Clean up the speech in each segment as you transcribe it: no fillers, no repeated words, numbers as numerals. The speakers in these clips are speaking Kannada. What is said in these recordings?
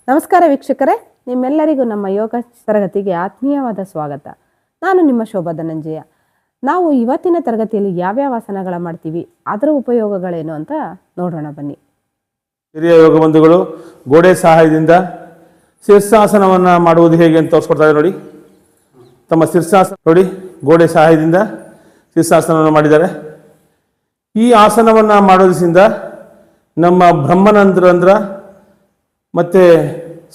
ನಮಸ್ಕಾರ ವೀಕ್ಷಕರೇ, ನಿಮ್ಮೆಲ್ಲರಿಗೂ ನಮ್ಮ ಯೋಗ ತರಗತಿಗೆ ಆತ್ಮೀಯವಾದ ಸ್ವಾಗತ. ನಾನು ನಿಮ್ಮ ಶೋಭಾ ಧನಂಜಯ. ನಾವು ಇವತ್ತಿನ ತರಗತಿಯಲ್ಲಿ ಯಾವ್ಯಾವ ಆಸನಗಳ ಮಾಡ್ತೀವಿ, ಅದರ ಉಪಯೋಗಗಳೇನು ಅಂತ ನೋಡೋಣ ಬನ್ನಿ. ಹಿರಿಯ ಯೋಗ ಬಂಧುಗಳು ಗೋಡೆ ಸಹಾಯದಿಂದ ಶೀರ್ಷಾಸನವನ್ನು ಮಾಡುವುದು ಹೇಗೆ ಅಂತ ತೋರಿಸ್ಕೊಡ್ತಾರೆ ನೋಡಿ. ತಮ್ಮ ಶೀರ್ಷಾಸನ ನೋಡಿ, ಗೋಡೆ ಸಹಾಯದಿಂದ ಶೀರ್ಷಾಸನವನ್ನು ಮಾಡಿದ್ದಾರೆ. ಈ ಆಸನವನ್ನು ಮಾಡೋದ್ರಿಂದ ನಮ್ಮ ಬ್ರಹ್ಮರಂಧ್ರ ಮತ್ತು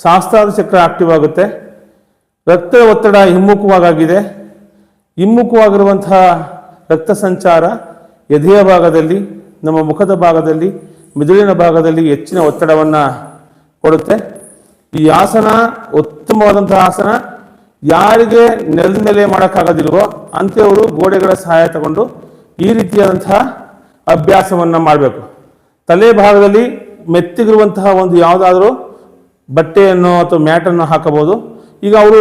ಸಹಸ್ರಾರ ಚಕ್ರ ಆಕ್ಟಿವ್ ಆಗುತ್ತೆ. ರಕ್ತದ ಒತ್ತಡ ಹಿಮ್ಮುಖವಾಗಿರುವಂತಹ ರಕ್ತ ಸಂಚಾರ ಎದೆಯ ಭಾಗದಲ್ಲಿ, ನಮ್ಮ ಮುಖದ ಭಾಗದಲ್ಲಿ, ಮಿದುಳಿನ ಭಾಗದಲ್ಲಿ ಹೆಚ್ಚಿನ ಒತ್ತಡವನ್ನು ಕೊಡುತ್ತೆ. ಈ ಆಸನ ಉತ್ತಮವಾದಂತಹ ಆಸನ. ಯಾರಿಗೆ ನೆಲದ ಮೇಲೆ ಮಾಡೋಕ್ಕಾಗೋದಿಲ್ವೋ ಅಂಥವರು ಗೋಡೆಗಳ ಸಹಾಯ ತಗೊಂಡು ಈ ರೀತಿಯಾದಂತಹ ಅಭ್ಯಾಸವನ್ನು ಮಾಡಬೇಕು. ತಲೆ ಭಾಗದಲ್ಲಿ ಮೆತ್ತಗಿರುವಂತಹ ಒಂದು ಯಾವುದಾದ್ರೂ ಬಟ್ಟೆಯನ್ನು ಅಥವಾ ಮ್ಯಾಟನ್ನು ಹಾಕಬಹುದು. ಈಗ ಅವರು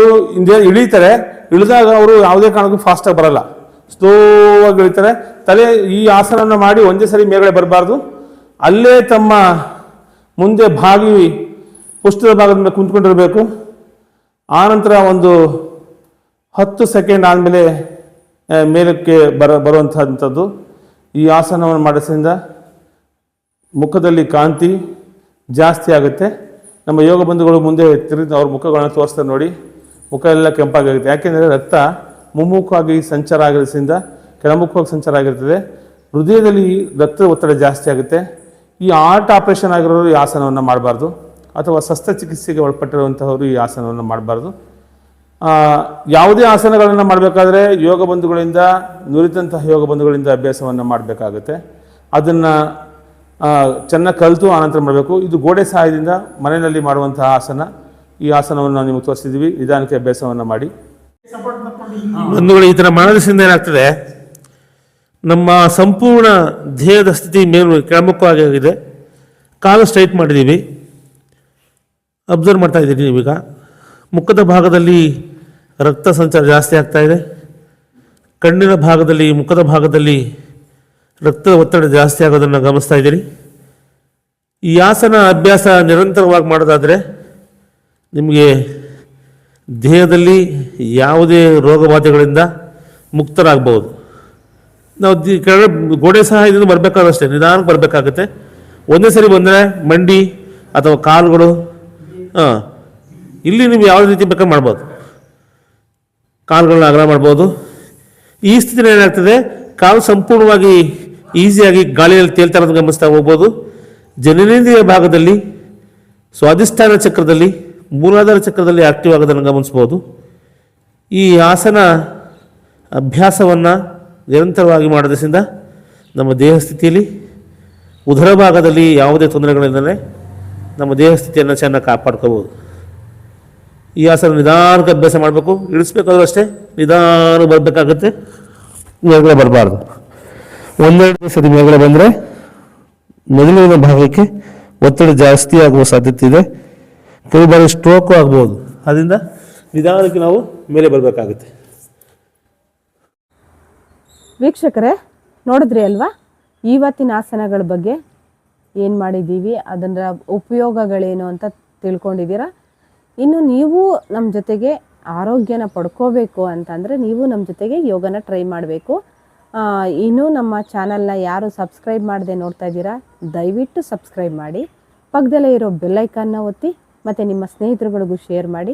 ಇಳಿತಾರೆ, ಇಳಿದಾಗ ಅವರು ಯಾವುದೇ ಕಾರಣಕ್ಕೂ ಫಾಸ್ಟಾಗಿ ಬರಲ್ಲ, ಸ್ಲೋವಾಗಿ ಇಳಿತಾರೆ. ತಲೆ ಈ ಆಸನವನ್ನು ಮಾಡಿ ಒಂದೇ ಸರಿ ಮೇಲ್ಗಡೆ ಬರಬಾರ್ದು. ಅಲ್ಲೇ ತಮ್ಮ ಮುಂದೆ ಪುಷ್ಟದ ಭಾಗದ ಮೇಲೆ ಕುಂತ್ಕೊಂಡಿರಬೇಕು. ಆನಂತರ ಒಂದು 10 ಸೆಕೆಂಡ್ ಆದಮೇಲೆ ಮೇಲಕ್ಕೆ ಬರುವಂಥದ್ದು. ಈ ಆಸನವನ್ನು ಮಾಡಿಸೋದ್ರಿಂದ ಮುಖದಲ್ಲಿ ಕಾಂತಿ ಜಾಸ್ತಿ ಆಗುತ್ತೆ. ನಮ್ಮ ಯೋಗ ಬಂಧುಗಳು ಮುಂದೆ ತಿರುಗಿ ಅವ್ರ ಮುಖಗಳನ್ನು ತೋರಿಸ್ತಾರೆ ನೋಡಿ, ಮುಖ ಎಲ್ಲ ಕೆಂಪಾಗಿರುತ್ತೆ. ಯಾಕೆಂದರೆ ರಕ್ತ ಮುಮ್ಮುಖವಾಗಿ ಸಂಚಾರ ಆಗಿರೋದ್ರಿಂದ ಕೆಳಮುಖವಾಗಿ ಸಂಚಾರ ಆಗಿರ್ತದೆ. ಹೃದಯದಲ್ಲಿ ರಕ್ತದ ಒತ್ತಡ ಜಾಸ್ತಿ ಆಗುತ್ತೆ. ಈ ಹಾರ್ಟ್ ಆಪರೇಷನ್ ಆಗಿರೋರು ಈ ಆಸನವನ್ನು ಮಾಡಬಾರ್ದು, ಅಥವಾ ಶಸ್ತ್ರಚಿಕಿತ್ಸೆಗೆ ಒಳಪಟ್ಟಿರುವಂಥವರು ಈ ಆಸನವನ್ನು ಮಾಡಬಾರ್ದು. ಯಾವುದೇ ಆಸನಗಳನ್ನು ಮಾಡಬೇಕಾದ್ರೆ ಯೋಗ ಬಂಧುಗಳಿಂದ, ನುರಿತಂತಹ ಯೋಗ ಬಂಧುಗಳಿಂದ ಅಭ್ಯಾಸವನ್ನು ಮಾಡಬೇಕಾಗುತ್ತೆ. ಅದನ್ನು ಚೆನ್ನಾಗಿ ಕಲಿತು ಆನಂತರ ಮಾಡಬೇಕು. ಇದು ಗೋಡೆ ಸಹಾಯದಿಂದ ಮನೆಯಲ್ಲಿ ಮಾಡುವಂತಹ ಆಸನ. ಈ ಆಸನವನ್ನು ನಾವು ನಿಮಗೆ ತೋರಿಸಿದ್ವಿ. ನಿಧಾನಕ್ಕೆ ಅಭ್ಯಾಸವನ್ನು ಮಾಡಿ. ಬಂಧುಗಳು, ಈ ಥರ ಮಾಡೋದ್ರಿಂದ ಏನಾಗ್ತದೆ, ನಮ್ಮ ಸಂಪೂರ್ಣ ದೇಹದ ಸ್ಥಿತಿ ಕೆಳಮುಖವಾಗಿದೆ. ಕಾಲು ಸ್ಟ್ರೈಟ್ ಮಾಡಿದ್ದೀವಿ, ಅಬ್ಸರ್ವ್ ಮಾಡ್ತಾ ಇದ್ದೀರಿ ನೀವೀಗ. ಮುಖದ ಭಾಗದಲ್ಲಿ ರಕ್ತ ಸಂಚಾರ ಜಾಸ್ತಿ ಆಗ್ತಾ ಇದೆ. ಕಣ್ಣಿನ ಭಾಗದಲ್ಲಿ, ಮುಖದ ಭಾಗದಲ್ಲಿ ರಕ್ತದ ಒತ್ತಡ ಜಾಸ್ತಿ ಆಗೋದನ್ನು ಗಮನಿಸ್ತಾ ಇದ್ದೀರಿ. ಈ ಆಸನ ಅಭ್ಯಾಸ ನಿರಂತರವಾಗಿ ಮಾಡೋದಾದರೆ ನಿಮಗೆ ದೇಹದಲ್ಲಿ ಯಾವುದೇ ರೋಗಬಾಧೆಗಳಿಂದ ಮುಕ್ತರಾಗ್ಬೋದು. ನಾವು ಗೋಡೆ ಸಹಾಯದಿಂದ ಬರಬೇಕಾದಷ್ಟೇ, ನಿಧಾನಕ್ಕೆ ಬರಬೇಕಾಗುತ್ತೆ. ಒಂದೇ ಸರಿ ಬಂದರೆ ಮಂಡಿ ಅಥವಾ ಕಾಲುಗಳು, ಇಲ್ಲಿ ನೀವು ಯಾವುದೇ ರೀತಿ ಬೇಕಾದ್ರೆ ಮಾಡ್ಬೋದು. ಕಾಲುಗಳನ್ನ ಅಗಲ ಮಾಡ್ಬೋದು. ಈ ಸ್ಥಿತಿಯಲ್ಲಿ ಏನಾಗ್ತದೆ, ಕಾಲು ಸಂಪೂರ್ಣವಾಗಿ ಈಸಿಯಾಗಿ ಗಾಳಿಯಲ್ಲಿ ತೇಲ್ತಾ ಇರೋದು ಗಮನಿಸ್ತಾ ಹೋಗ್ಬೋದು. ಜನನೇಂದ್ರಿಯ ಭಾಗದಲ್ಲಿ, ಸ್ವಾಧಿಷ್ಠಾನ ಚಕ್ರದಲ್ಲಿ, ಮೂಲಾಧಾರ ಚಕ್ರದಲ್ಲಿ ಆಕ್ಟಿವ್ ಆಗೋದನ್ನು ಗಮನಿಸ್ಬೋದು. ಈ ಆಸನ ಅಭ್ಯಾಸವನ್ನು ನಿರಂತರವಾಗಿ ಮಾಡೋದ್ರಿಂದ ನಮ್ಮ ದೇಹ ಸ್ಥಿತಿಯಲ್ಲಿ, ಉದರ ಭಾಗದಲ್ಲಿ ಯಾವುದೇ ತೊಂದರೆಗಳಿಂದಲೇ ನಮ್ಮ ದೇಹ ಸ್ಥಿತಿಯನ್ನು ಚೆನ್ನಾಗಿ ಕಾಪಾಡ್ಕೋಬೋದು. ಈ ಆಸನ ನಿಧಾನಕ್ಕೆ ಅಭ್ಯಾಸ ಮಾಡಬೇಕು. ಇಳಿಸ್ಬೇಕಾದ್ರೂ ಅಷ್ಟೇ ನಿಧಾನ ಬರಬೇಕಾಗುತ್ತೆ, ಮೇಲ್ಗಡೆ ಬರಬಾರ್ದು. ಒಂದೆರಡು ಸರಿ ಮೇಲ್ಗಡೆ ಬಂದರೆ ಮೆದುಳಿನ ಭಾಗಕ್ಕೆ ಒತ್ತಡ ಜಾಸ್ತಿ ಆಗುವ ಸಾಧ್ಯತೆ ಇದೆ. ಕೆಲವು ಬಾರಿ ಸ್ಟ್ರೋಕು ಆಗ್ಬೋದು. ಅದರಿಂದ ನಿಧಾನಕ್ಕೆ ನಾವು ಮೇಲೆ ಬರಬೇಕಾಗುತ್ತೆ. ವೀಕ್ಷಕರೇ, ನೋಡಿದ್ರಿ ಅಲ್ವಾ ಇವತ್ತಿನ ಆಸನಗಳ ಬಗ್ಗೆ ಏನು ಮಾಡಿದ್ದೀವಿ, ಅದರ ಉಪಯೋಗಗಳೇನು ಅಂತ ತಿಳ್ಕೊಂಡಿದ್ದೀರಾ. ಇನ್ನು ನೀವು ನಮ್ಮ ಜೊತೆಗೆ ಆರೋಗ್ಯನ ಪಡ್ಕೋಬೇಕು ಅಂತಂದರೆ ನೀವು ನಮ್ಮ ಜೊತೆಗೆ ಯೋಗನ ಟ್ರೈ ಮಾಡಬೇಕು. ಇನ್ನೂ ನಮ್ಮ ಚಾನಲ್ನ ಯಾರು ಸಬ್ಸ್ಕ್ರೈಬ್ ಮಾಡದೆ ನೋಡ್ತಾ ಇದ್ದೀರಾ, ದಯವಿಟ್ಟು ಸಬ್ಸ್ಕ್ರೈಬ್ ಮಾಡಿ. ಪಕ್ಕದಲ್ಲೇ ಇರೋ ಬೆಲ್ಲೈಕನ್ನ ಒತ್ತಿ ಮತ್ತು ನಿಮ್ಮ ಸ್ನೇಹಿತರುಗಳಿಗೂ ಶೇರ್ ಮಾಡಿ.